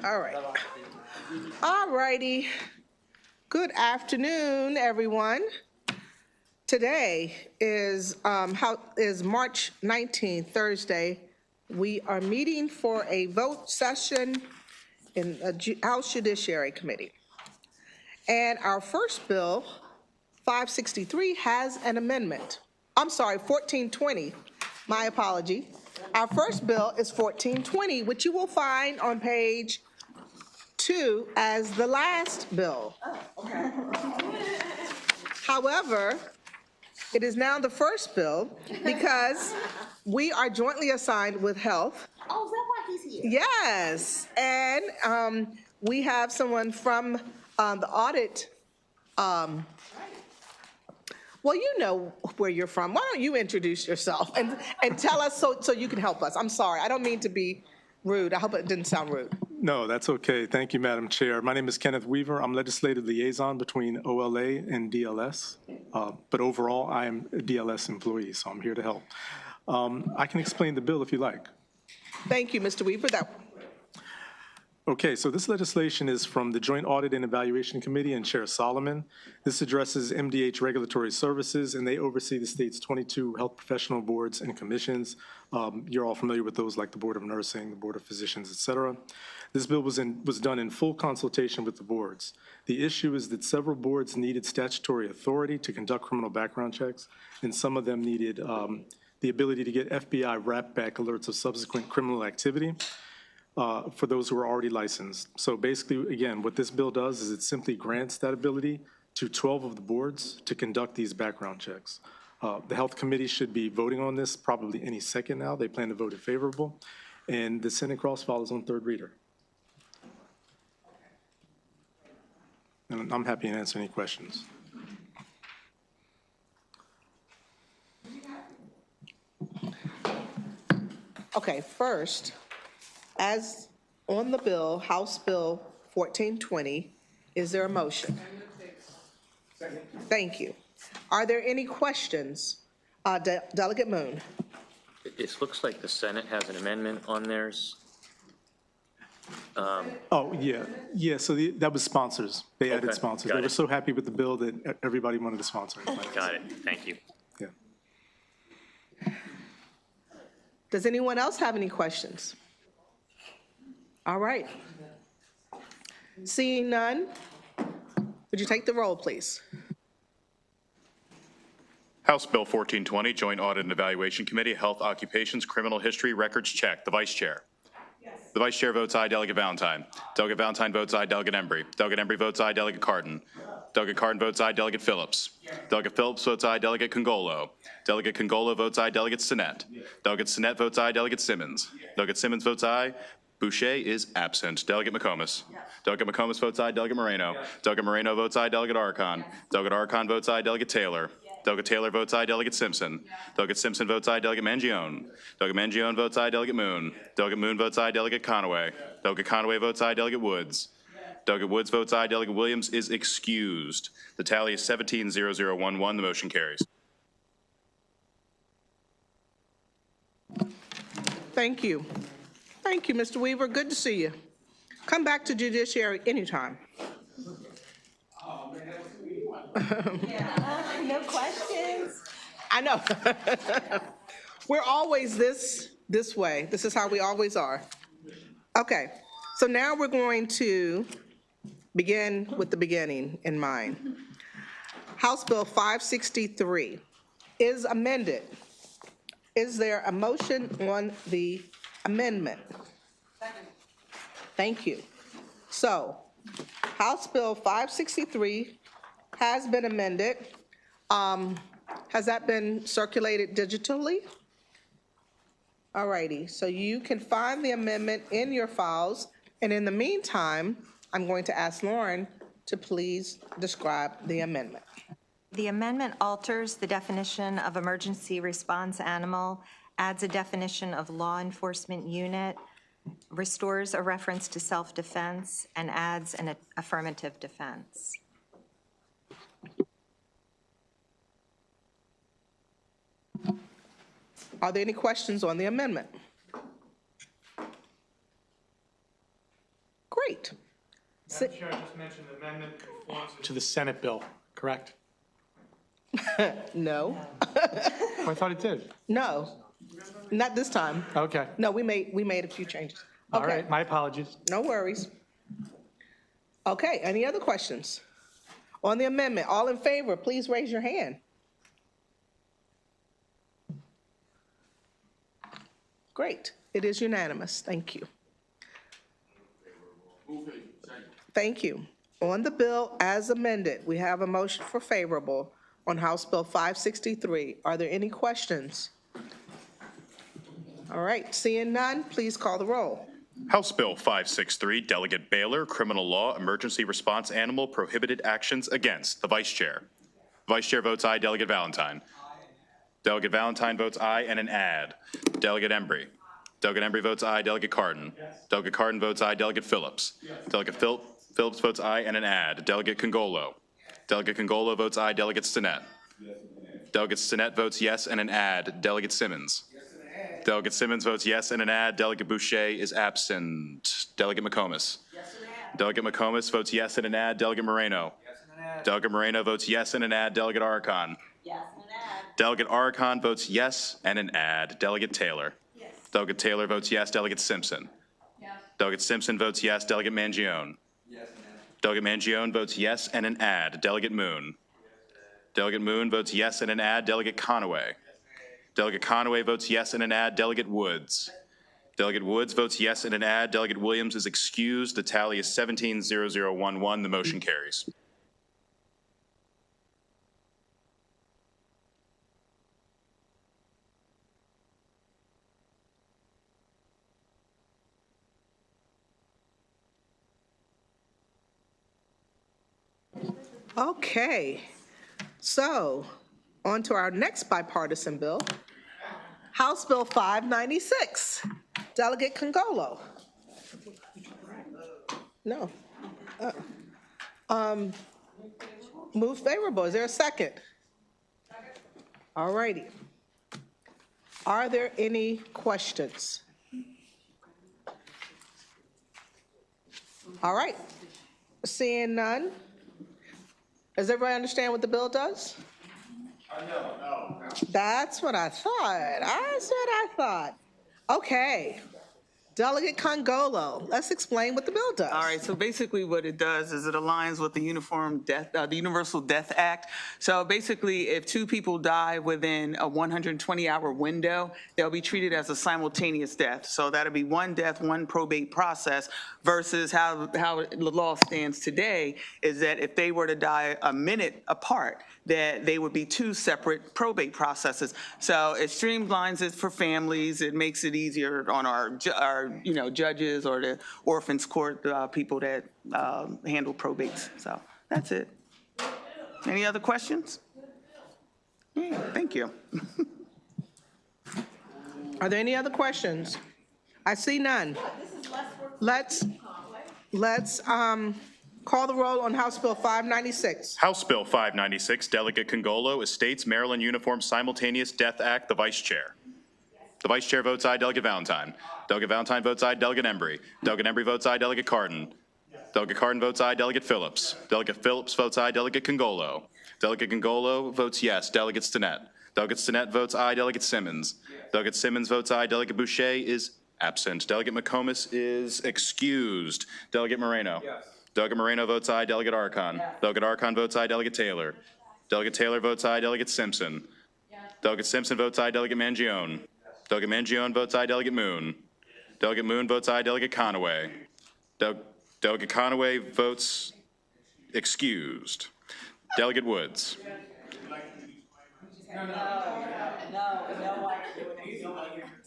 All right. All righty. Good afternoon, everyone. Today is March 19th, Thursday. We are meeting for a vote session in the House Judiciary Committee. And our first bill, 563, has an amendment. I'm sorry, 1420. My apology. Our first bill is 1420, which you will find on page 2 as the last bill. Oh, okay. However, it is now the first bill because we are jointly assigned with Health. Oh, is that why he's here? Yes, and we have someone from the audit. Well, you know where you're from. Why don't you introduce yourself and tell us so you can help us? I'm sorry, I don't mean to be rude. I hope it didn't sound rude. No, that's okay. Thank you, Madam Chair. My name is Kenneth Weaver. I'm legislative liaison between OLA and DLS. But overall, I am a DLS employee, so I'm here to help. I can explain the bill if you like. Thank you, Mr. Weaver. Okay, so this legislation is from the Joint Audit and Evaluation Committee and Chair Solomon. This addresses MDH regulatory services, and they oversee the state's 22 health professional boards and commissions. You're all familiar with those, like the Board of Nursing, the Board of Physicians, et cetera. This bill was done in full consultation with the boards. The issue is that several boards needed statutory authority to conduct criminal background checks, and some of them needed the ability to get FBI wrap-back alerts of subsequent criminal activity. For those who are already licensed. So basically, again, what this bill does is it simply grants that ability to 12 of the boards to conduct these background checks. The Health Committee should be voting on this probably any second now. They plan to vote it favorable. And the Senate cross-file is on third reader. And I'm happy to answer any questions. Okay, first, as on the bill, House Bill 1420, is there a motion? Second. Thank you. Are there any questions? Delegate Moon. It looks like the Senate has an amendment on theirs. Oh, yeah. Yeah, so that was sponsors. They added sponsors. They were so happy with the bill that everybody wanted to sponsor it. Got it. Thank you. Yeah. Does anyone else have any questions? All right. Seeing none, would you take the roll, please? House Bill 1420, Joint Audit and Evaluation Committee, Health, Occupations, Criminal History, Records Check. The Vice Chair. Yes. The Vice Chair votes aye. Delegate Valentine. Delegate Valentine votes aye. Delegate Embry. Delegate Embry votes aye. Delegate Cardin. Delegate Cardin votes aye. Delegate Phillips. Yes. Delegate Phillips votes aye. Delegate Congolo. Delegate Congolo votes aye. Delegate Sinet. Yes. Delegate Sinet votes aye. Delegate Simmons. Yes. Delegate Simmons votes aye. Boucher is absent. Delegate McComas. Yes. Delegate McComas votes aye. Delegate Moreno. Yes. Delegate Moreno votes aye. Delegate Archon. Yes. Delegate Archon votes aye. Delegate Taylor. Yes. Delegate Taylor votes aye. Delegate Simpson. Yes. Delegate Simpson votes aye. Delegate Mangione. Delegate Mangione votes aye. Delegate Moon. Yes. Delegate Moon votes aye. Delegate Conaway. Yes. Delegate Conaway votes aye. Delegate Woods. Yes. Delegate Woods votes aye. Delegate Williams is excused. The tally is 17-0011. The motion carries. Thank you. Thank you, Mr. Weaver. Good to see you. Come back to Judiciary anytime. No questions? I know. We're always this way. This is how we always are. Okay, so now we're going to begin with the beginning in mind. House Bill 563 is amended. Is there a motion on the amendment? Second. Thank you. So, House Bill 563 has been amended. Has that been circulated digitally? All righty, so you can find the amendment in your files, and in the meantime, I'm going to ask Lauren to please describe the amendment. The amendment alters the definition of emergency response animal, adds a definition of law enforcement unit, restores a reference to self-defense, and adds an affirmative defense. Are there any questions on the amendment? Great. Madam Chair, I just mentioned the amendment conforms to the Senate bill, correct? No, Oh, I thought it did. no, not this time. Okay. No, we made a few changes. All Okay, right, my apologies. no worries. Okay, any other questions? On the amendment, all in favor, please raise your hand. Great, it is unanimous, thank you. Thank you. On the bill as amended, we have a motion for favorable on House Bill 563. Are there any questions? All right, seeing none, please call the roll. House Bill 563, Delegate Baylor, Criminal Law, Emergency Response Animal, Prohibited Actions Against. The Vice Chair. Vice Chair votes aye. Delegate Valentine. Delegate Valentine votes aye and an add. Delegate Embry. Delegate Embry votes aye. Delegate Cardin. Delegate Cardin votes aye. Delegate Phillips. Delegate Phillips votes aye and an add. Delegate Congolo. Delegate Congolo votes aye. Delegate Stinnett. Delegate Stinnett votes yes and an add. Delegate Simmons. Delegate Simmons votes yes and an add. Delegate Boucher is absent. Delegate McComas. Delegate McComas votes yes and an add. Delegate Moreno. Delegate Moreno votes yes and an add. Delegate Aricon. Delegate Aricon votes yes and an add. Delegate Taylor. Delegate Taylor votes yes. Delegate Simpson. Delegate Simpson votes yes. Delegate Mangione. Delegate Mangione votes yes and an add. Delegate Moon. Delegate Moon votes yes and an add. Delegate Conaway. Delegate Conaway votes yes and an add. Delegate Woods. Delegate Woods votes yes and an add. Delegate Williams is excused. The tally is 17-0011. The motion carries. Okay, so on to our next bipartisan bill, House Bill 596. Delegate Congolo. No. Move favorable. Is there a second? All righty. Are there any questions? All right. Seeing none. Does everybody understand what the bill does? No. That's what I thought. That's what I thought. Okay. Delegate Congolo, let's explain what the bill does. All right, so basically what it does is it aligns with the the Universal Death Act. So basically, if two people die within a 120-hour window, they'll be treated as a simultaneous death. So that'll be one death, one probate process, versus how the law stands today is that if they were to die a minute apart, that they would be two separate probate processes. So it streamlines it for families. It makes it easier on our judges or the orphans court people that handle probates. So that's it. Any other questions? Yeah, thank you. Are there any other questions? I see none. Let's call the roll on House Bill 596. House Bill 596, Delegate Congolo, Estates Maryland Uniform Simultaneous Death Act. The Vice Chair. The Vice Chair votes aye. Delegate Valentine. Delegate Valentine votes aye. Delegate Embry. Delegate Embry votes aye. Delegate Cardin. Delegate Cardin votes aye. Delegate Phillips. Delegate Phillips votes aye. Delegate Congolo. Delegate Congolo votes yes. Delegate Stinnett. Delegate Stinnett votes aye. Delegate Simmons. Delegate Simmons votes aye. Delegate Boucher is absent. Delegate McComas is excused. Delegate Moreno. Yes. Delegate Moreno votes aye. Delegate Aricon. Yes. Delegate Aricon votes aye. Delegate Taylor. Delegate Taylor votes aye. Delegate Simpson. Yes. Delegate Simpson votes aye. Delegate Mangione. Yes. Delegate Mangione votes aye. Delegate Moon. Delegate Moon votes aye. Delegate Conaway. Delegate Conaway votes excused. Delegate Woods.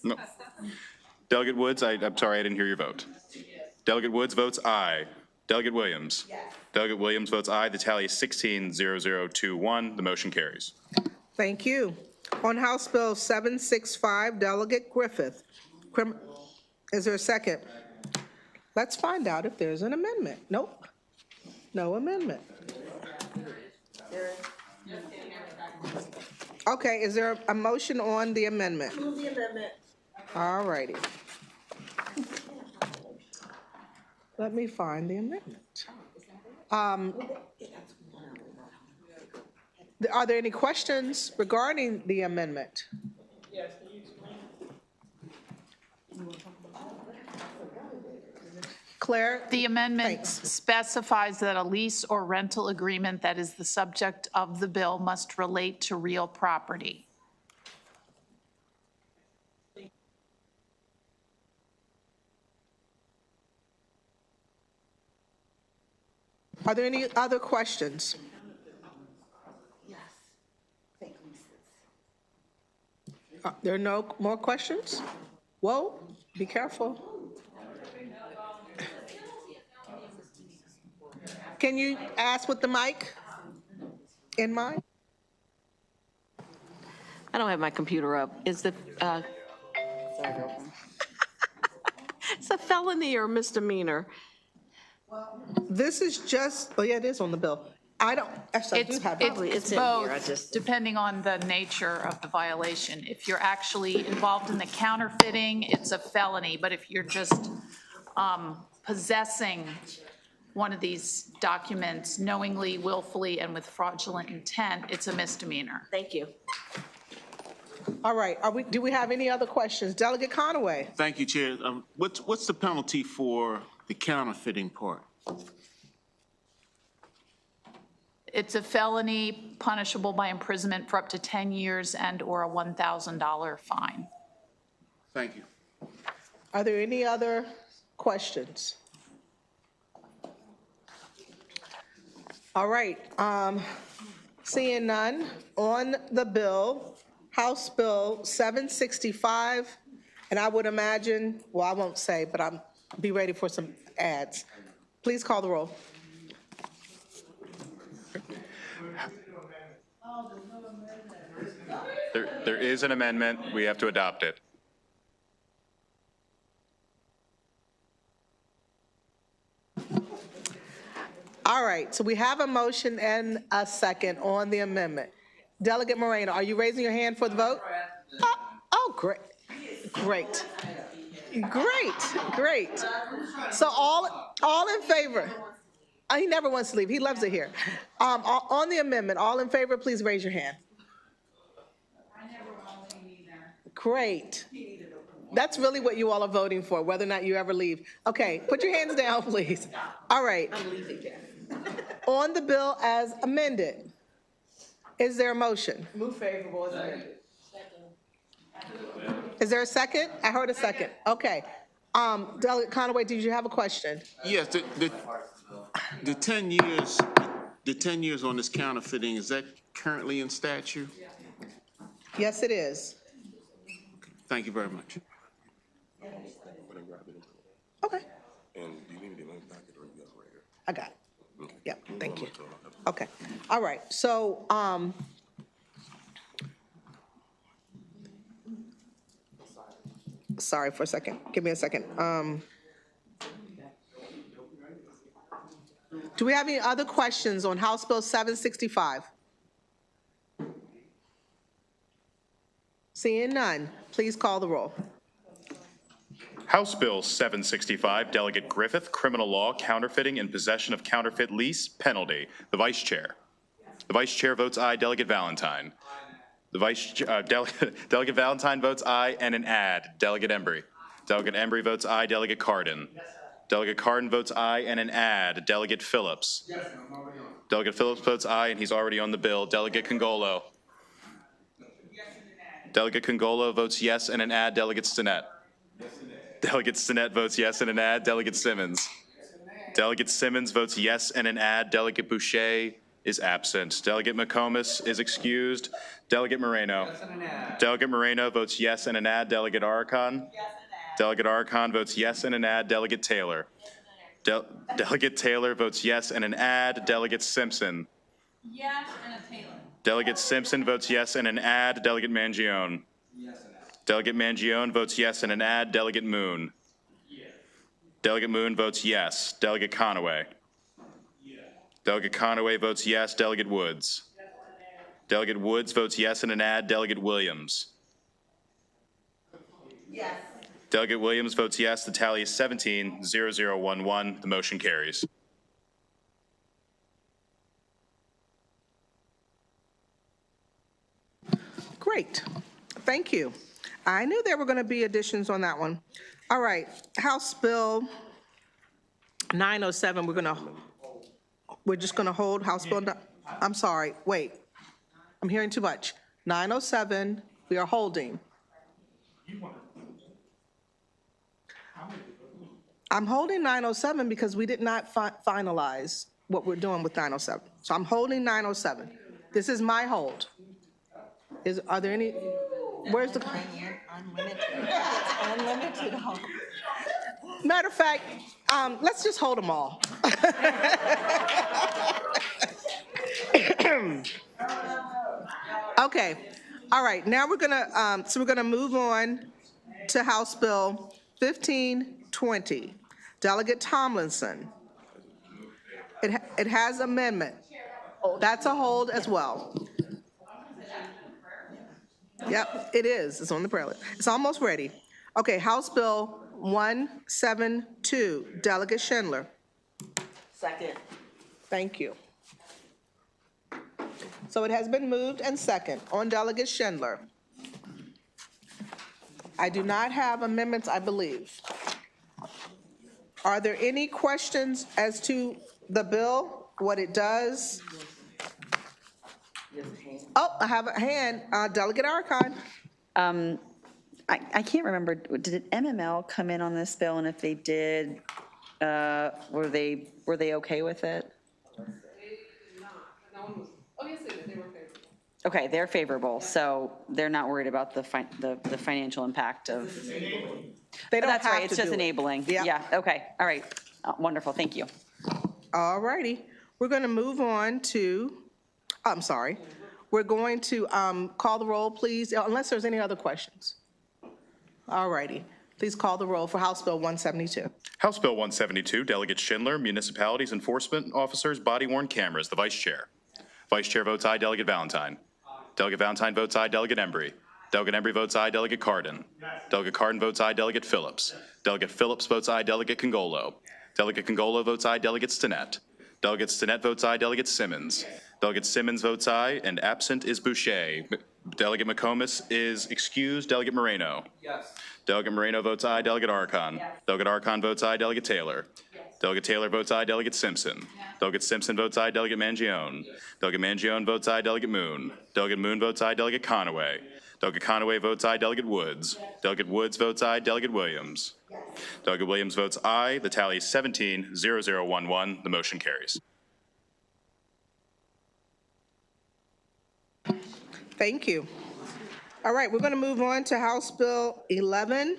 No. Delegate Woods, I'm sorry, I didn't hear your vote. Delegate Woods votes aye. Delegate Williams. Yes. Delegate Williams votes aye. The tally is 16-0021. The motion carries. Thank you. On House Bill 765, Delegate Griffith. Is there a second? Let's find out if there's an amendment. Nope. No amendment. Okay, is there a motion on the amendment? Move the amendment. All righty. Let me find the amendment. Are there any questions regarding the amendment? Claire? The amendment Thanks. specifies that a lease or rental agreement that is the subject of the bill must relate to real property. Are there any other questions? There are no more questions? Whoa, be careful. Can you ask with the mic in mind? I don't have my computer up. Is the, it's a felony or misdemeanor? This is just, oh yeah, it is on the bill. I don't, actually, I do have it. It's in here, I Both, just- depending on the nature of the violation. If you're actually involved in the counterfeiting, it's a felony, but if you're just possessing one of these documents knowingly, willfully, and with fraudulent intent, it's a misdemeanor. Thank you. All right, do we have any other questions? Delegate Conaway? Thank you, Chair. What's the penalty for the counterfeiting part? It's a felony punishable by imprisonment for up to 10 years and/or a $1,000 fine. Thank you. Are there any other questions? All right, seeing none, on the bill, House Bill 765, and I would imagine, well, I won't say, but I'm, be ready for some ads. Please call the roll. There is an amendment. We have to adopt it. All right, so we have a motion and a second on the amendment. Delegate Moreno, are you raising your hand for the vote? Oh, great, great, great. So all in favor? He never wants to leave, he loves it here. On the amendment, all in favor, please raise your hand. Great. That's really what you all are voting for, whether or not you ever leave. Okay, put your hands down, please. All right. I'm leaving. On the bill as amended, is there a motion? Move favorable as amended. Is there a second? I heard a second. Okay. Delegate Conaway, did you have a question? Yes, the 10 years on this counterfeiting, is that currently in statute? Yes, it is. Thank you very much. Okay. I got it. Yep, thank you. Okay, all right, so, sorry for a second, give me a second. Do we have any other questions on House Bill 765? Seeing none, please call the roll. House Bill 765, Delegate Griffith, criminal law, counterfeiting, and possession of counterfeit lease, penalty. The Vice Chair. The Vice Chair votes aye. Delegate Valentine. Delegate Valentine votes aye, and an add. Delegate Embry. Delegate Embry votes aye. Delegate Cardin. Delegate Cardin votes aye, and an add. Delegate Phillips. Yes, I'm already on. Delegate Phillips votes aye, and he's already on the bill. Delegate Congolo. Delegate Congolo votes yes and an add. Delegate Stinnett. Delegate Stinnett votes yes and an add. Delegate Simmons. Delegate Simmons votes yes and an add. Delegate Boucher is absent. Delegate McComas is excused. Delegate Moreno. Delegate Moreno votes yes and an add. Delegate Arcon. Delegate Arcon votes yes and an add. Delegate Taylor. Delegate Taylor votes yes and an add. Delegate Simpson. Yes, and a Taylor. Delegate Simpson votes yes and an add. Delegate Mangione. Delegate Mangione votes yes and an add. Delegate Moon. Delegate Moon votes yes. Delegate Conaway. Delegate Conaway votes yes. Delegate Woods. Delegate Woods votes yes and an add. Delegate Williams. Delegate Williams votes yes. The tally is 17-0011. The motion carries. Great, thank you. I knew there were going to be additions on that one. All right, House Bill 907, we're just going to hold House Bill, I'm sorry, wait. I'm hearing too much. 907, we are holding. I'm holding 907 because we did not finalize what we're doing with 907. So I'm holding 907. This is my hold. Are there any, where's the? Unlimited. Unlimited hold. Matter of fact, let's just hold them all. Okay, all right, now we're gonna move on to House Bill 1520. Delegate Tomlinson. It has amendment. That's a hold as well. Yep, it is. It's on the prayer list. It's almost ready. Okay, House Bill 172, Delegate Schindler. Second. Thank you. So it has been moved and second on Delegate Schindler. I do not have amendments, I believe. Are there any questions as to the bill, what it does? Oh, I have a hand, Delegate Archon. I can't remember, did MML come in on this bill, and if they did, were they okay with it? Okay, they're favorable, so they're not worried about the financial impact of. They don't That's have right, it's to just do it. enabling. Yep. Yeah, okay, all right, wonderful, thank you. All righty. We're going to move on to, I'm sorry. We're going to call the roll, please, unless there's any other questions. All righty. Please call the roll for House Bill 172. House Bill 172, Delegate Schindler, Municipalities Enforcement Officers, Body-worn Cameras, the Vice Chair. Vice Chair votes aye, Delegate Valentine. Delegate Valentine votes aye, Delegate Embry. Delegate Embry votes aye, Delegate Cardin. Delegate Cardin votes aye, Delegate Phillips. Delegate Phillips votes aye, Delegate Congolo. Delegate Congolo votes aye, Delegate Stinnett. Delegate Stinnett votes aye, Delegate Simmons. Delegate Simmons votes aye, and absent is Boucher. Delegate McComas is excused. Delegate Moreno. Yes. Delegate Moreno votes aye, Delegate Archon. Yes. Delegate Archon votes aye, Delegate Taylor. Yes. Delegate Taylor votes aye, Delegate Simpson. Yes. Delegate Simpson votes aye, Delegate Mangione. Delegate Mangione votes aye, Delegate Moon. Delegate Moon votes aye, Delegate Conaway. Delegate Conaway votes aye, Delegate Woods. Yes. Delegate Woods votes aye, Delegate Williams. Yes. Delegate Williams votes aye. The tally is 17-0011. The motion carries. Thank you. All right, we're going to move on to House Bill 11.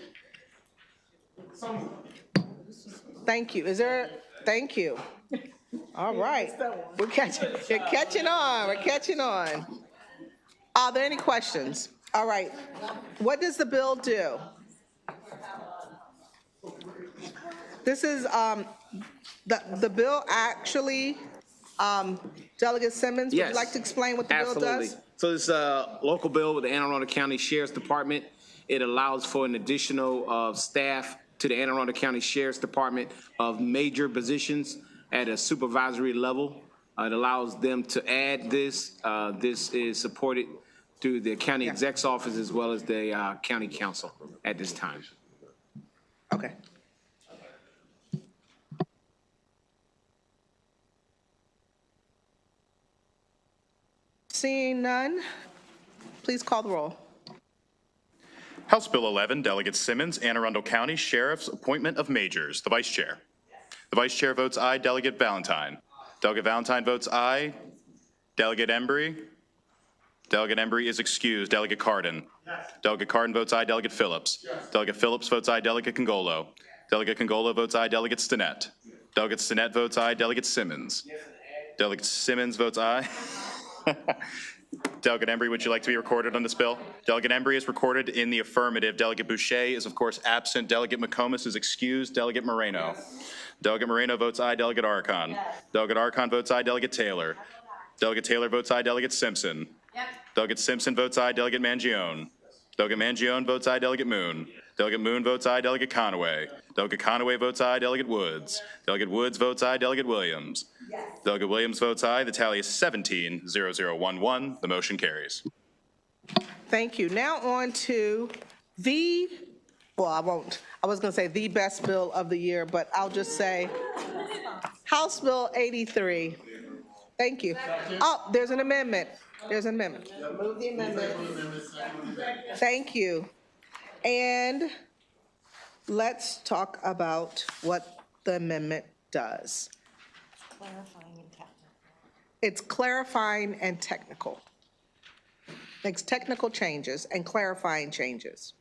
Thank you. Is there, thank you. All right. We're catching on. We're catching on. Are there any questions? All right. What does the bill do? This is, the bill actually, Delegate Simmons, would you like to explain what the bill does? So this is a local bill with the Anne Arundel County Sheriff's Department. It allows for an additional staff to the Anne Arundel County Sheriff's Department of major positions at a supervisory level. It allows them to add this. This is supported through the county exec's office as well as the county council at this time. Okay. Seeing none, please call the roll. House Bill 11, Delegate Simmons, Anne Arundel County Sheriff's Appointment of Majors, the Vice Chair. The Vice Chair votes aye, Delegate Valentine. Delegate Valentine votes aye. Delegate Embry. Delegate Embry is excused. Delegate Cardin. Yes. Delegate Cardin votes aye, Delegate Phillips. Yes. Delegate Phillips votes aye, Delegate Congolo. Delegate Congolo votes aye, Delegate Stinnett. Delegate Stinnett votes aye, Delegate Simmons. Yes. Delegate Simmons votes aye. Delegate Embry, would you like to be recorded on this bill? Delegate Embry is recorded in the affirmative. Delegate Boucher is, of course, absent. Delegate McComas is excused. Delegate Moreno. Yes. Delegate Moreno votes aye. Delegate Archon. Yes. Delegate Archon votes aye. Delegate Taylor. Delegate Taylor votes aye. Delegate Simpson. Yep. Delegate Simpson votes aye. Delegate Mangione. Delegate Mangione votes aye. Delegate Moon. Delegate Moon votes aye. Delegate Conaway. Delegate Conaway votes aye. Delegate Woods. Delegate Woods votes aye. Delegate Williams. Delegate Williams votes aye. The tally is 17-0011. The motion carries. Thank you. Now on to I was going to say the best bill of the year, but I'll just say House Bill 83. Thank you. Oh, there's an amendment. There's an amendment. Move the amendment. Thank you. And let's talk about what the amendment does. It's clarifying and technical. Makes technical changes and clarifying changes.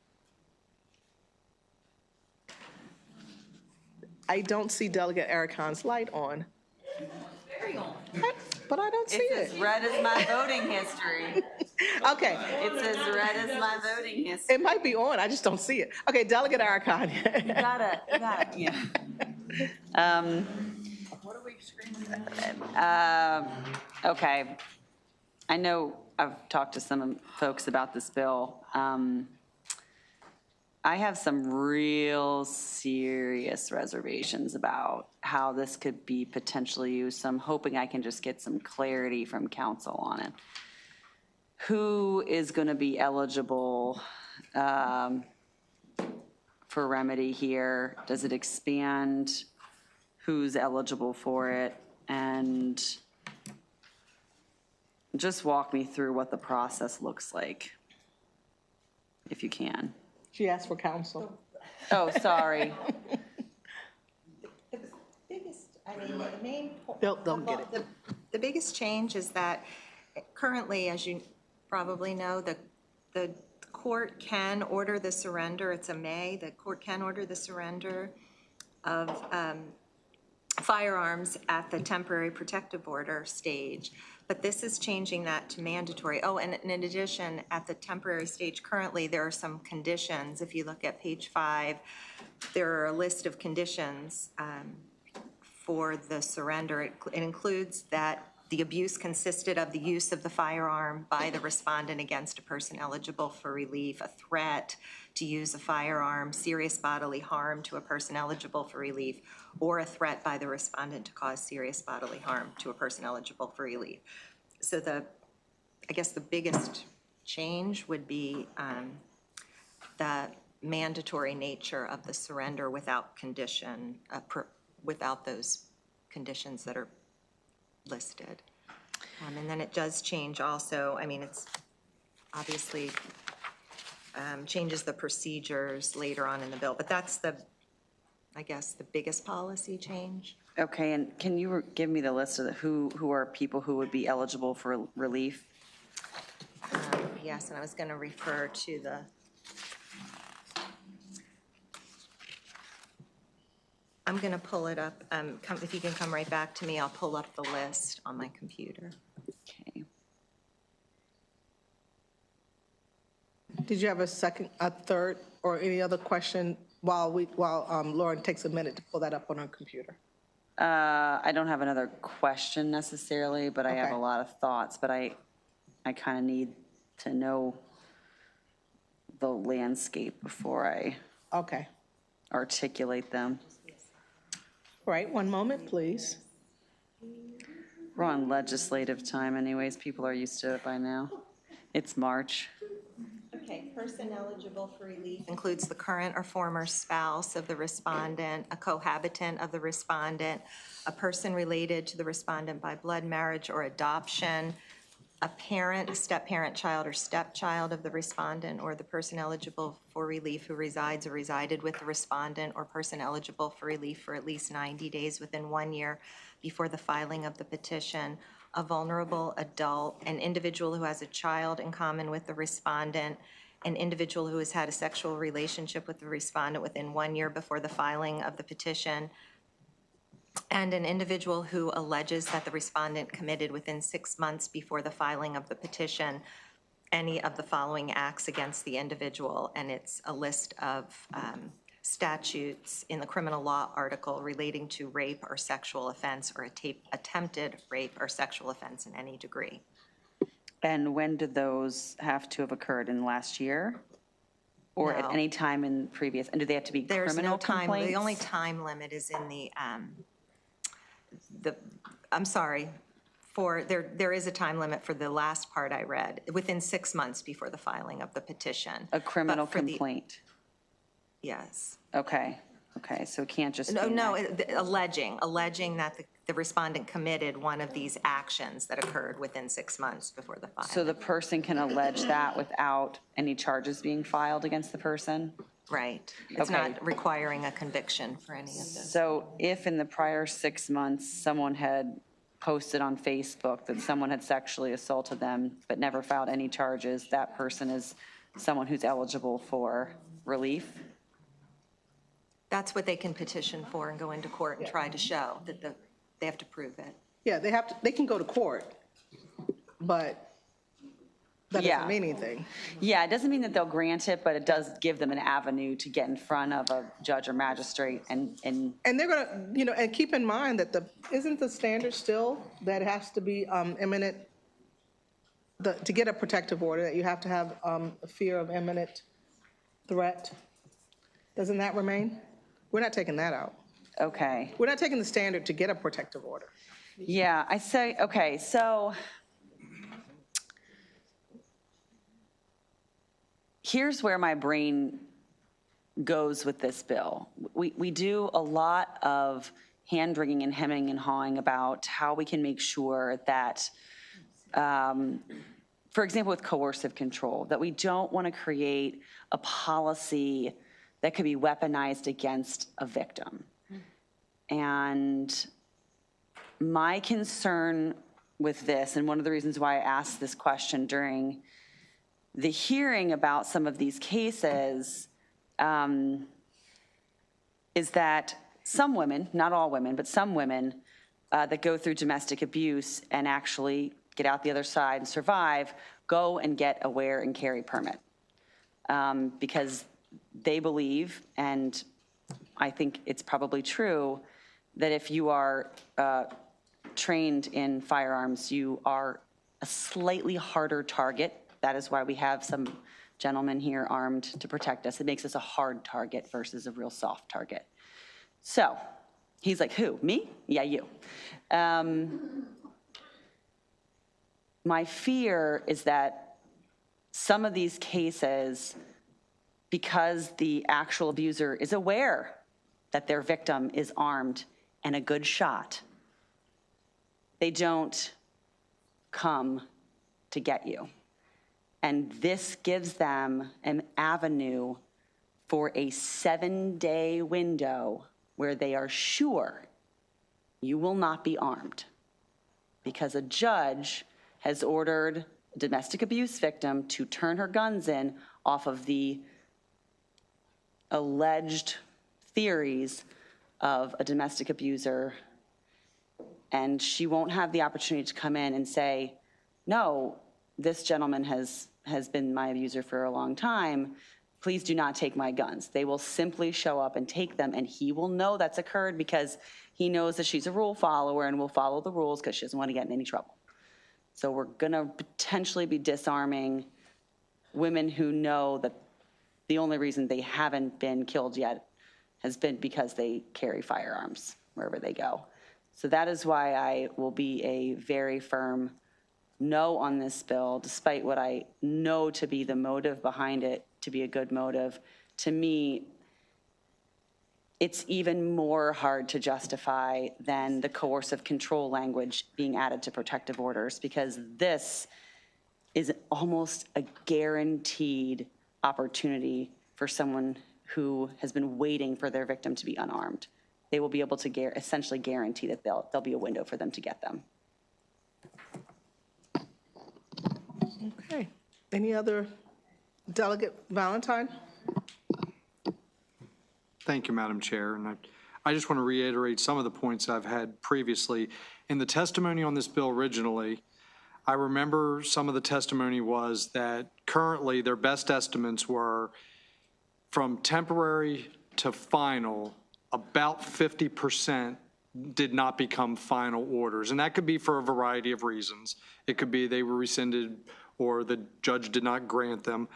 I don't see Delegate Ericon's light on. But I don't see it. It's as red as my voting history. Okay. It's as red as my voting history. It might be on, I just don't see it. Okay, Delegate Ericon. You gotta, yeah. What are we screaming at? Okay. I know I've talked to some folks about this bill. I have some real serious reservations about how this could be potentially used, so I'm hoping I can just get some clarity from council on it. Who is going to be eligible for remedy here? Does it expand who's eligible for it? And just walk me through what the process looks like, if you can. She asked for counsel. Oh, sorry. The biggest, I mean, the main. They'll get it. The biggest change is that currently, as you probably know, the court can order the surrender. It's a may. The court can order the surrender of firearms at the temporary protective order stage. But this is changing that to mandatory. Oh, and in addition, at the temporary stage currently, there are some conditions. If you look at page 5, there are a list of conditions for the surrender. It includes that the abuse consisted of the use of the firearm by the respondent against a person eligible for relief, a threat to use a firearm, serious bodily harm to a person eligible for relief, or a threat by the respondent to cause serious bodily harm to a person eligible for relief. So I guess the biggest change would be the mandatory nature of the surrender without condition, without those conditions that are listed. And then it does change also, I mean, it's obviously changes the procedures later on in the bill, but that's I guess, the biggest policy change. Okay, and can you give me the list of who are people who would be eligible for relief? Yes, and I was going to refer to the, I'm going to pull it up. If you can come right back to me, I'll pull up the list on my computer. Okay. Did you have a second, a third, or any other question while Lauren takes a minute to pull that up on her computer? I don't have another question necessarily, but I have Okay. a lot of thoughts, but I kind of need to know the landscape before I Okay. articulate them. All right, one moment, please. We're on legislative time anyways, people are used to it by now. It's March. Okay, person eligible for relief includes the current or former spouse of the respondent, a cohabitant of the respondent, a person related to the respondent by blood, marriage, or adoption, a parent, a step-parent, child, or stepchild of the respondent, or the person eligible for relief who resides or resided with the respondent, or person eligible for relief for at least 90 days within 1 year before the filing of the petition, a vulnerable adult, an individual who has a child in common with the respondent, an individual who has had a sexual relationship with the respondent within 1 year before the filing of the petition, and an individual who alleges that the respondent committed within 6 months before the filing of the petition any of the following acts against the individual. And it's a list of statutes in the criminal law article relating to rape or sexual offense or attempted rape or sexual offense in any degree. And when did those have to have occurred, in the last year? Or at No. any time in previous, and do they have to be There's criminal no time, complaints? the only time limit is in I'm sorry, there is a time limit for the last part I read, within 6 months before the filing of the petition. A criminal But for the- complaint? Yes. Okay, so it can't just be. No, alleging that the respondent committed one of these actions that occurred within 6 months before the filing. So the person can allege that without any charges being filed against the person? Right. It's Okay. not requiring a conviction for any of this. So if in the prior 6 months, someone had posted on Facebook that someone had sexually assaulted them but never filed any charges, that person is someone who's eligible for relief? That's what they can petition for and go into court and try to show, that they have to prove it. Yeah, they can go to court, but that Yeah. doesn't mean anything. Yeah, it doesn't mean that they'll grant it, but it does give them an avenue to get in front of a judge or magistrate and And they're gonna, and keep in mind that isn't the standard still that it has to be imminent, to get a protective order, that you have to have a fear of imminent threat? Doesn't that remain? We're not taking that out. okay. We're not taking the standard to get a protective order. Yeah, I say, okay, so here's where my brain goes with this bill. We do a lot of hand-wringing and hemming and hawing about how we can make sure that, for example, with coercive control, that we don't want to create a policy that could be weaponized against a victim. And my concern with this, and one of the reasons why I asked this question during the hearing about some of these cases, is that some women, not all women, but some women that go through domestic abuse and actually get out the other side and survive, go and get a wear and carry permit. Because they believe, and I think it's probably true, that if you are trained in firearms, you are a slightly harder target. That is why we have some gentlemen here armed to protect us. It makes us a hard target versus a real soft target. So he's like, who, me? Yeah, you. My fear is that some of these cases, because the actual abuser is aware that their victim is armed and a good shot, they don't come to get you. And this gives them an avenue for a 7-day window where they are sure you will not be armed, because a judge has ordered a domestic abuse victim to turn her guns in off of the alleged theories of a domestic abuser, and she won't have the opportunity to come in and say, no, this gentleman has been my abuser for a long time, please do not take my guns. They will simply show up and take them, and he will know that's occurred because he knows that she's a rule follower and will follow the rules because she doesn't want to get in any trouble. So we're gonna potentially be disarming women who know that the only reason they haven't been killed yet has been because they carry firearms wherever they go. So that is why I will be a very firm no on this bill, despite what I know to be the motive behind it, to be a good motive. To me, it's even more hard to justify than the coercive control language being added to protective orders, because this is almost a guaranteed opportunity for someone who has been waiting for their victim to be unarmed. They will be able to essentially guarantee that there'll be a window for them to get them. Okay. Any other? Delegate Valentine? Thank you, Madam Chair. And I just want to reiterate some of the points I've had previously. In the testimony on this bill originally, I remember some of the testimony was that currently their best estimates were from temporary to final, about 50% did not become final orders. And that could be for a variety of reasons. It could be they were rescinded or the judge did not grant them.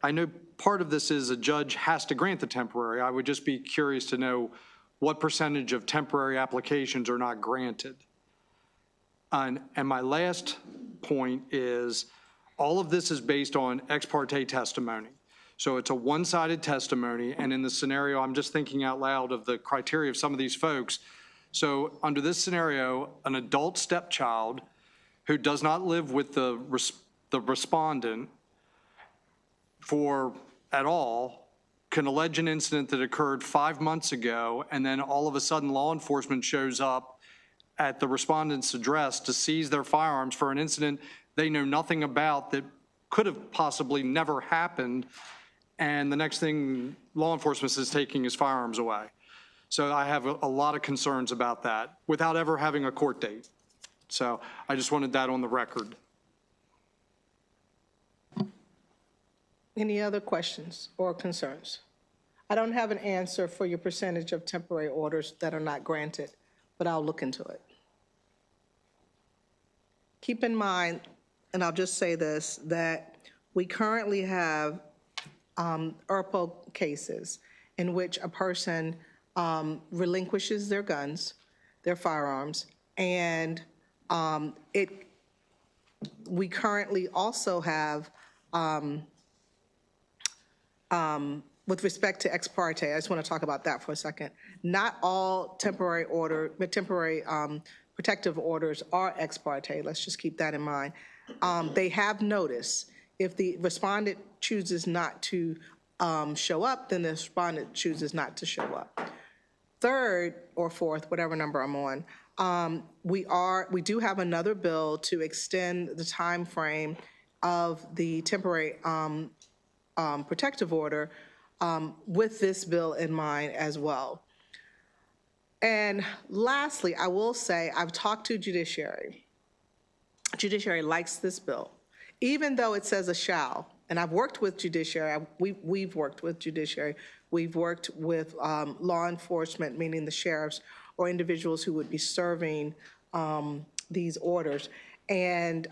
I know part of this is a judge has to grant the temporary. I would just be curious to know what percentage of temporary applications are not granted. And my last point is, all of this is based on ex parte testimony. So it's a one-sided testimony, and in the scenario, I'm just thinking out loud of the criteria of some of these folks. So under this scenario, an adult stepchild who does not live with the respondent at all can allege an incident that occurred 5 months ago, and then all of a sudden law enforcement shows up at the respondent's address to seize their firearms for an incident they know nothing about that could have possibly never happened, and the next thing law enforcement is taking his firearms away. So I have a lot of concerns about that without ever having a court date. So I just wanted that on the record. Any other questions or concerns? I don't have an answer for your percentage of temporary orders that are not granted, but I'll look into it. Keep in mind, and I'll just say this, that we currently have ERPO cases in which a person relinquishes their guns, their firearms, and we currently also have, with respect to ex parte, I just want to talk about that for a second. Not all temporary protective orders are ex parte. Let's just keep that in mind. They have notice. If the respondent chooses not to show up, then the respondent chooses not to show up. Third or fourth, whatever number I'm on, we do have another bill to extend the time frame of the temporary protective order with this bill in mind as well. And lastly, I will say I've talked to Judiciary. Judiciary likes this bill, even though it says a shall. And I've worked with Judiciary. We've worked with Judiciary. We've worked with law enforcement, meaning the sheriffs or individuals who would be serving these orders. And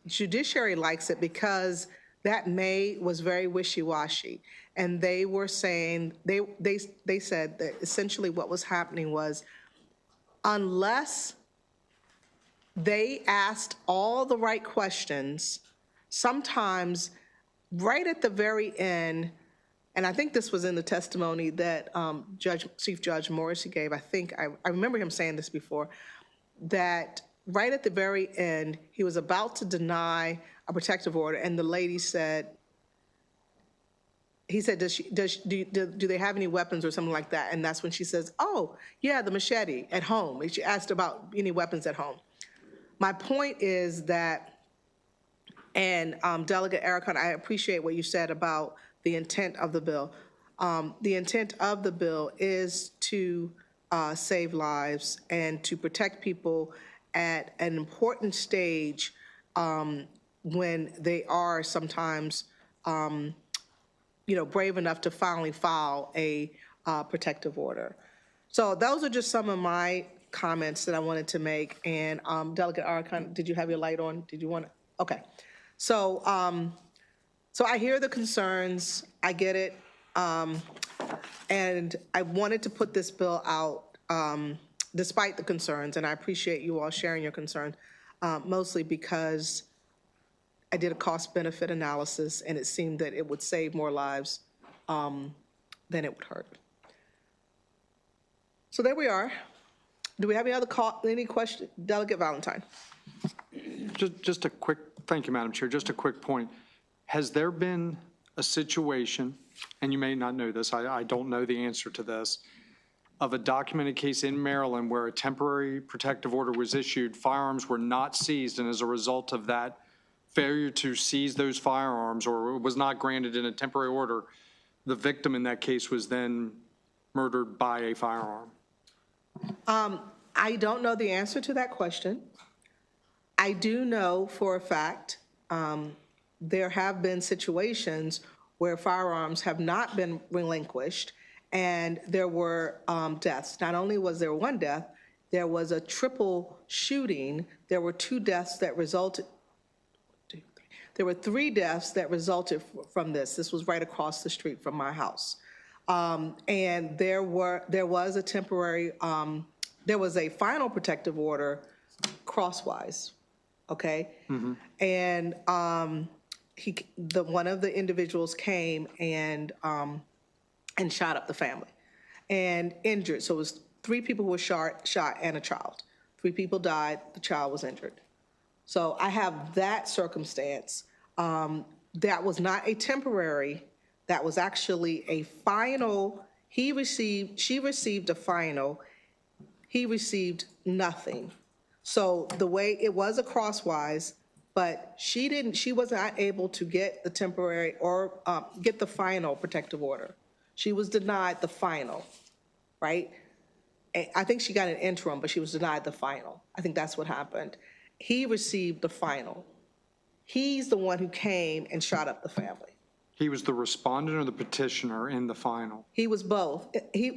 Judiciary likes it because that May was very wishy-washy. And they were saying, they said that essentially what was happening was, unless they asked all the right questions, sometimes right at the very end, and I think this was in the testimony that Chief Judge Morrissey gave, I remember him saying this before, that right at the very end, he was about to deny a protective order, and the lady said, he said, do they have any weapons or something like that? And that's when she says, oh, yeah, the machete at home. And she asked about any weapons at home. My point is that, and Delegate Erickson, I appreciate what you said about the intent of the bill. The intent of the bill is to save lives and to protect people at an important stage when they are sometimes brave enough to finally file a protective order. So those are just some of my comments that I wanted to make. And Delegate Arcon, did you have your light on? Did you want to? Okay. So, so I hear the concerns. I get it. And I wanted to put this bill out despite the concerns. And I appreciate you all sharing your concerns, mostly because I did a cost-benefit analysis, and it seemed that it would save more lives than it would hurt. So there we are. Do we have any questions? Delegate Valentine. Just a quick, thank you, Madam Chair, just a quick point. Has there been a situation, and you may not know this, I don't know the answer to this, of a documented case in Maryland where a temporary protective order was issued, firearms were not seized, and as a result of that failure to seize those firearms, or was not granted in a temporary order, the victim in that case was then murdered by a firearm? I don't know the answer to that question. I do know for a fact there have been situations where firearms have not been relinquished and there were deaths. Not only was there one death, there was a triple shooting. There were 2 deaths that resulted. There were 3 deaths that resulted from this. This was right across the street from my house. And there was a temporary, there was a final protective order crosswise, okay? And one of the individuals came and shot up the family and injured. So it was 3 people who were shot and a child. 3 people died, the child was injured. So I have that circumstance. That was not a temporary, that was actually a final. She received a final, he received nothing. So the way, it was a crosswise, but she was not able to get the temporary or get the final protective order. She was denied the final, right? I think she got an interim, but she was denied the final. I think that's what happened. He received the final. He's the one who came and shot up the family. He was the respondent or the petitioner in the final? He was both.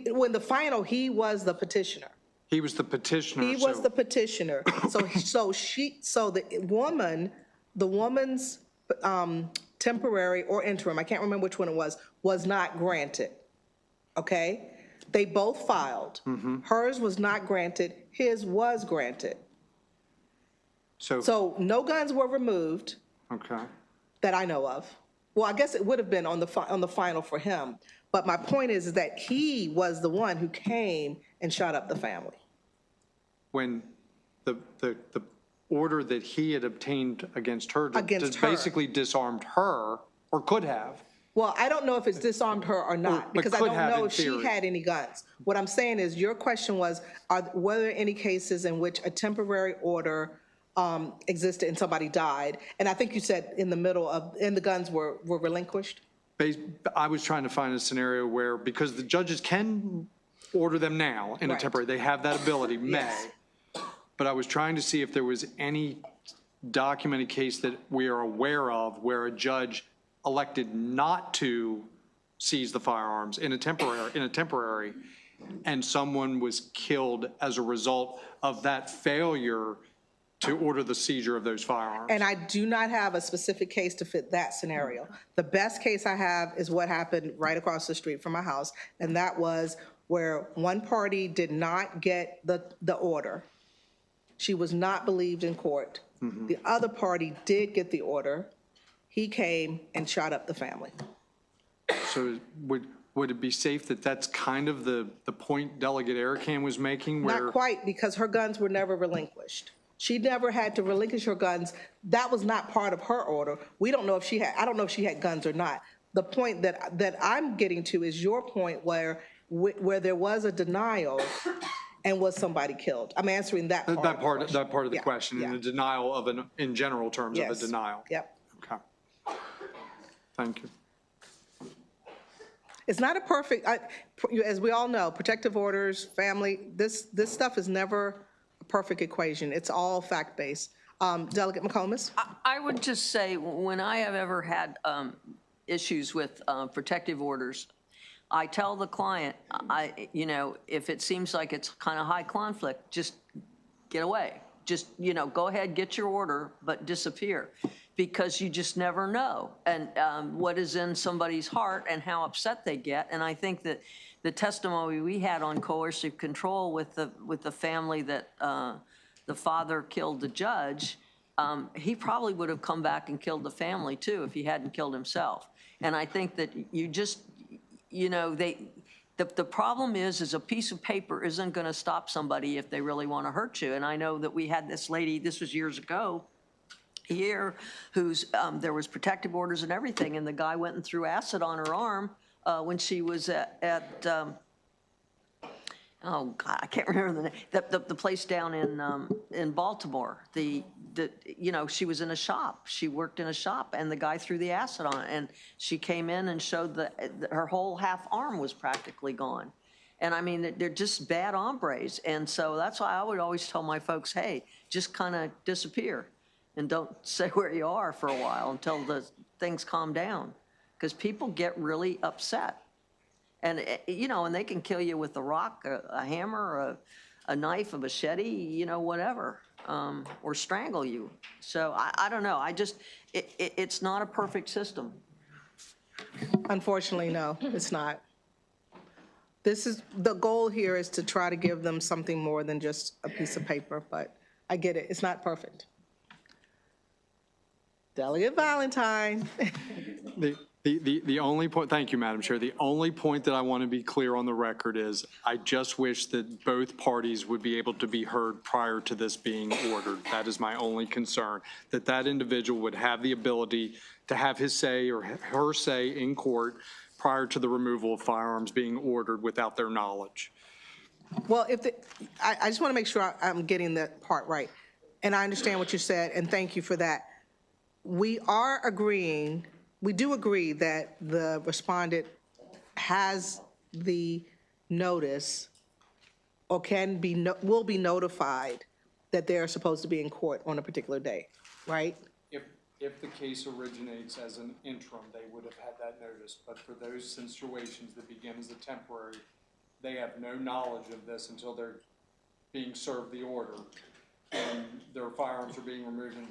When the final, he was the petitioner. He was the petitioner. He was the petitioner. So the woman's temporary or interim, I can't remember which one it was not granted. Okay? They both filed. Hers was not granted. His was granted. So no guns were removed. Okay. That I know of. Well, I guess it would have been on the final for him. But my point is that he was the one who came and shot up the family. When the order that he had obtained against her basically disarmed her, or could have. Well, I don't know if it's disarmed her or not, because I don't know if she had any guns. What I'm saying is, your question was, were there any cases in which a temporary order existed and somebody died? And I think you said in the middle of, and the guns were relinquished? I was trying to find a scenario where, because the judges can order them now in a temporary, they have that ability, but I was trying to see if there was any documented case that we are aware of where a judge elected not to seize the firearms in a temporary, and someone was killed as a result of that failure to order the seizure of those firearms. And I do not have a specific case to fit that scenario. The best case I have is what happened right across the street from my house, and that was where one party did not get the order. She was not believed in court. The other party did get the order. He came and shot up the family. So would it be safe that that's kind of the point Delegate Arakan was making? Not quite, because her guns were never relinquished. She never had to relinquish her guns. That was not part of her order. We don't know if she had, I don't know if she had guns or not. The point that I'm getting to is your point where there was a denial and was somebody killed. I'm answering that part. That part of the question, in the denial of in general terms of a denial. Yep. Okay. Thank you. It's not a perfect, as we all know, protective orders, family, this stuff is never a perfect equation. It's all fact-based. Delegate McComas? I would just say, when I have ever had issues with protective orders, I tell the client, if it seems like it's kind of high conflict, just get away. Just, go ahead, get your order, but disappear. Because you just never know, and what is in somebody's heart and how upset they get. And I think that the testimony we had on coercive control with the family that the father killed the judge, he probably would have come back and killed the family too if he hadn't killed himself. And I think that you just, the problem is a piece of paper isn't going to stop somebody if they really want to hurt you. And I know that we had this lady, this was years ago, here, who's there was protective orders and everything, and the guy went and threw acid on her arm when she was at oh God, I can't remember the name, the place down in Baltimore. She was in a shop. She worked in a shop, and the guy threw the acid on it, and she came in and showed that her whole half arm was practically gone. And I mean, they're just bad hombres, and so that's why I would always tell my folks, hey, just kind of disappear. And don't stay where you are for a while until the things calm down, because people get really upset. And, and they can kill you with a rock, a hammer, a knife, a machete, whatever. or strangle you. So I don't know. It's not a perfect system. Unfortunately, no, it's not. The goal here is to try to give them something more than just a piece of paper, but I get it, it's not perfect. Delegate Valentine. The only point, thank you, Madam Chair. The only point that I want to be clear on the record is I just wish that both parties would be able to be heard prior to this being ordered. That is my only concern, that that individual would have the ability to have his say or her say in court prior to the removal of firearms being ordered without their knowledge. Well, I just want to make sure I'm getting that part right. And I understand what you said, and thank you for that. We do agree that the respondent has the notice or will be notified that they're supposed to be in court on a particular day, right? If the case originates as an interim, they would have had that notice. But for those situations that begin as a temporary, they have no knowledge of this until they're being served the order and their firearms are being removed. And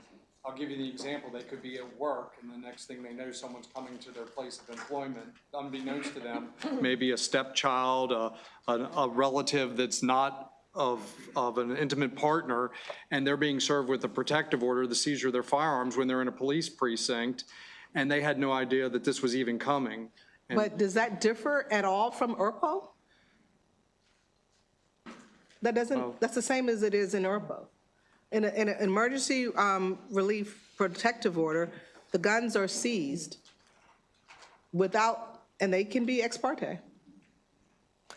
I'll give you the example. They could be at work, and the next thing they know, someone's coming to their place of employment, unbeknownst to them, maybe a stepchild, a relative that's not of an intimate partner, and they're being served with a protective order, the seizure of their firearms when they're in a police precinct, and they had no idea that this was even coming. But does that differ at all from ERPO? That's the same as it is in ERPO. In an emergency relief protective order, the guns are seized and they can be ex parte.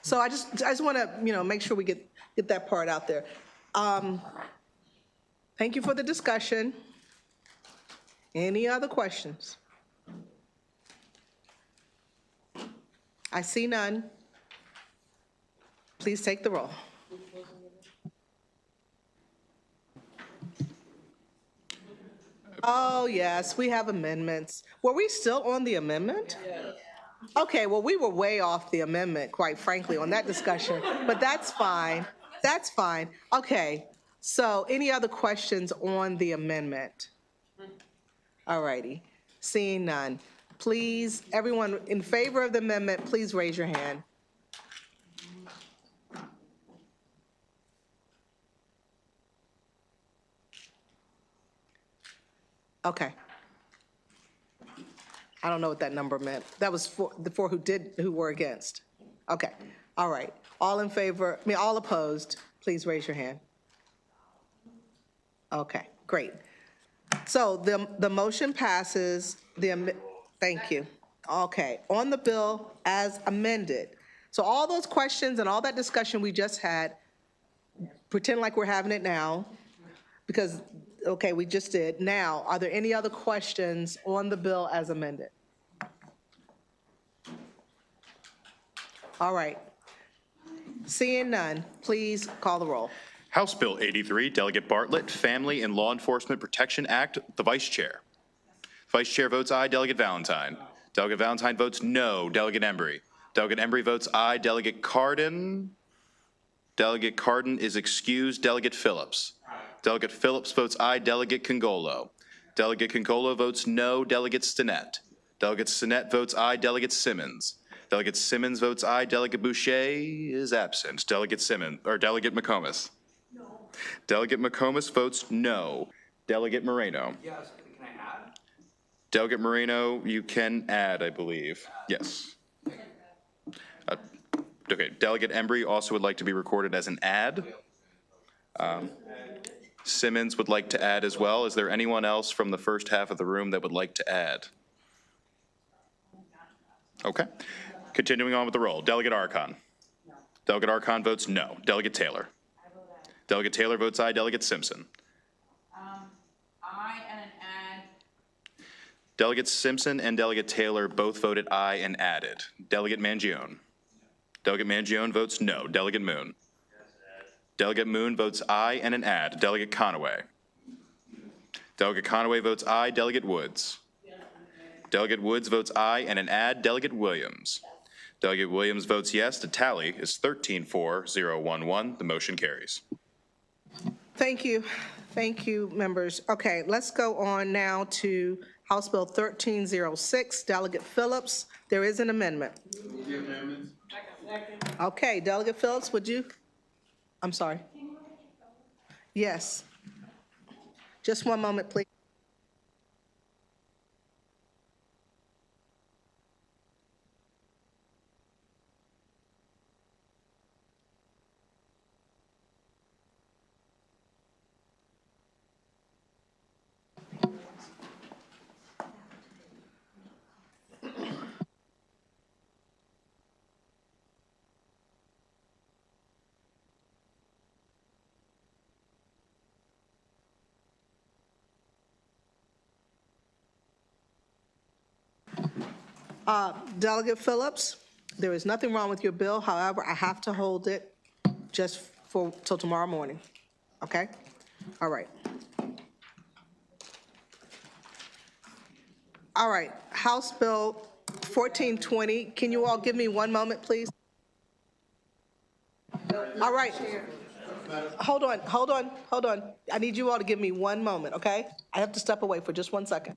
So I just want to, make sure we get that part out there. Thank you for the discussion. Any other questions? I see none. Please take the roll. Oh, yes, we have amendments. Were we still on the amendment? Yeah. Okay, well, we were way off the amendment, quite frankly, on that discussion, but that's fine. That's fine. Okay, so any other questions on the amendment? All righty, seeing none. Please, everyone in favor of the amendment, please raise your hand. Okay. I don't know what that number meant. That was for who were against. Okay, all right. All in favor, all opposed, please raise your hand. Okay, great. So the motion passes, thank you. Okay, on the bill as amended. So all those questions and all that discussion we just had, pretend like we're having it now, because okay, we just did. Now, are there any other questions on the bill as amended? All right. Seeing none, please call the roll. House Bill 83, Delegate Bartlett, Family and Law Enforcement Protection Act, the Vice Chair. Vice Chair votes aye, Delegate Valentine. Delegate Valentine votes no, Delegate Embry. Delegate Embry votes aye, Delegate Cardin. Delegate Cardin is excused, Delegate Phillips. Delegate Phillips votes aye, Delegate Congolo. Delegate Congolo votes no, Delegate Stinnett. Delegate Stinnett votes aye, Delegate Simmons. Delegate Simmons votes aye, Delegate Boucher is absent. Delegate McComas. No. Delegate McComas votes no. Delegate Moreno. Yes, can I add? Delegate Moreno, you can add, I believe. Yes. Okay, Delegate Embry also would like to be recorded as an add. Simmons would like to add as well. Is there anyone else from the first half of the room that would like to add? Okay. Continuing on with the roll. Delegate Archon. No. Delegate Archon votes no. Delegate Taylor. I vote aye. Delegate Taylor votes aye. Delegate Simpson. Aye and an add. Delegate Simpson and Delegate Taylor both voted aye and added. Delegate Mangione. Delegate Mangione votes no. Delegate Moon. Delegate Moon votes aye and an add. Delegate Conaway. Delegate Conaway votes aye. Delegate Woods. Delegate Woods votes aye and an add. Delegate Williams. Delegate Williams votes yes. The tally is 13-4-0-1-1. The motion carries. Thank you. Thank you, members. Okay, let's go on now to House Bill 1306, Delegate Phillips. There is an amendment. Okay, Delegate Phillips, would you? I'm sorry. Yes. Just one moment, please. Delegate Phillips, there is nothing wrong with your bill. However, I have to hold it just till tomorrow morning. Okay? All right. All right, House Bill 1420. Can you all give me one moment, please? All right. Hold on. I need you all to give me one moment, okay? I have to step away for just 1 second.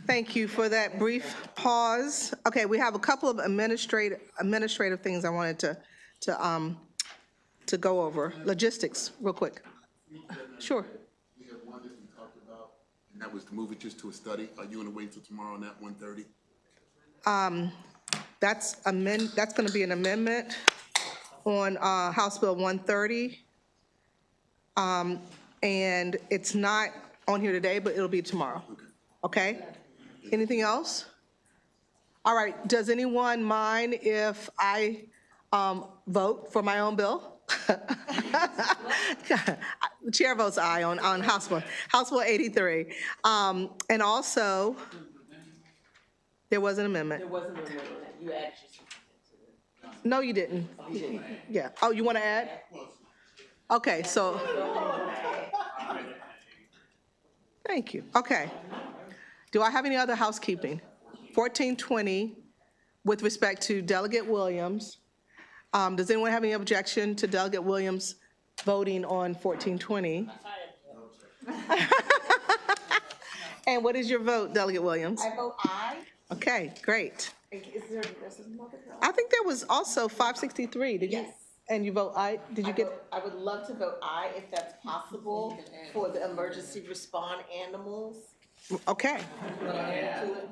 Thank you for that brief pause. Okay, we have a couple of administrative things I wanted to go over. Logistics, real quick. Sure. We have one that we talked about, and that was to move it just to a study. Are you going to wait till tomorrow on that 1:30? That's going to be an amendment on House Bill 130. And it's not on here today, but it'll be tomorrow. Okay? Anything else? All right, does anyone mind if I vote for my own bill? The chair votes aye on House Bill 83. And also, there was an amendment. There was an amendment. You added. No, you didn't. Yeah. Oh, you want to add? Okay, so. Thank you. Okay. Do I have any other housekeeping? 1420 with respect to Delegate Williams. Does anyone have any objection to Delegate Williams voting on 1420? And what is your vote, Delegate Williams? I vote aye. Okay, great. Is there another vote? I think there was also 563. Did you? Yes. And you vote aye? Did you get? I would love to vote aye if that's possible for the emergency respond animals. Okay.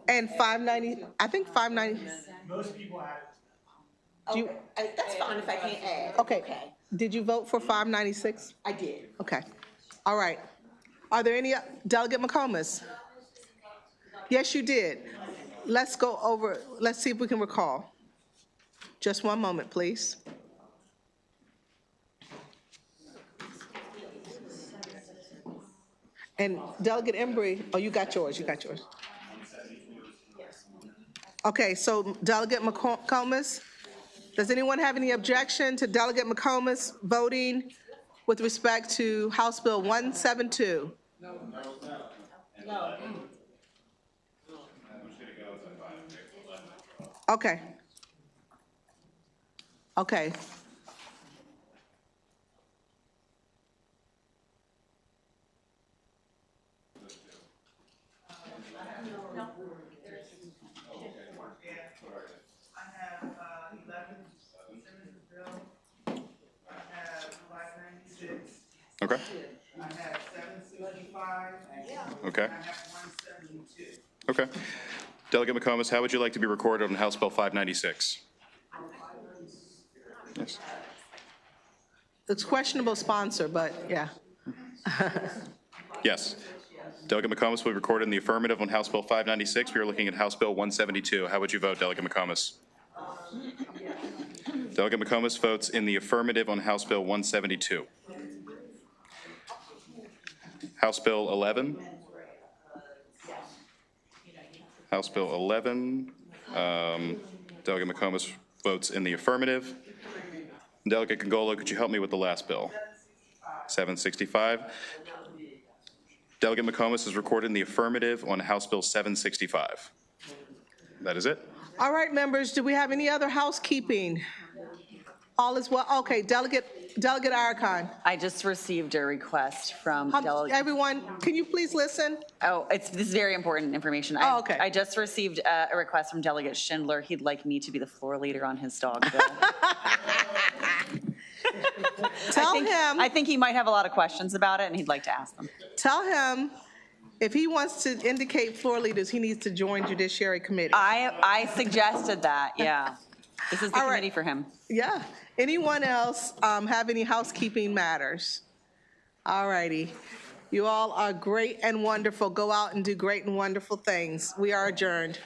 And 590, I think 590. Most people add. That's fine if I can't add. Okay. Did you vote for 596? I did. Okay. All right. Are there any, Delegate McComas? Yes, you did. Let's go over, let's see if we can recall. Just one moment, please. And Delegate Embry, oh, you got yours, you got yours. Okay, so Delegate McComas, does anyone have any objection to Delegate McComas voting with respect to House Bill 172? No. Okay. Okay. Okay. I have 765. Okay. I have 172. Okay. Delegate McComas, how would you like to be recorded on House Bill 596? Yes. It's questionable sponsor, but yeah. Yes. Delegate McComas will be recorded in the affirmative on House Bill 596. We are looking at House Bill 172. How would you vote, Delegate McComas? Delegate McComas votes in the affirmative on House Bill 172. House Bill 11. House Bill 11. Delegate McComas votes in the affirmative. Delegate Congolo, could you help me with the last bill? 765. Delegate McComas is recorded in the affirmative on House Bill 765. That is it. All right, members, do we have any other housekeeping? All is well. Okay, Delegate Arakan. I just received a request from Delegate. Everyone, can you please listen? Oh, this is very important information. Okay. I just received a request from Delegate Schindler. He'd like me to be the floor leader on his dog bill. I think he might have a lot of questions about it, and he'd like to ask them. Tell him if he wants to indicate floor leaders, he needs to join Judiciary Committee. I suggested that, yeah. This is the committee for him. Yeah. Anyone else have any housekeeping matters? All righty. You all are great and wonderful. Go out and do great and wonderful things. We are adjourned.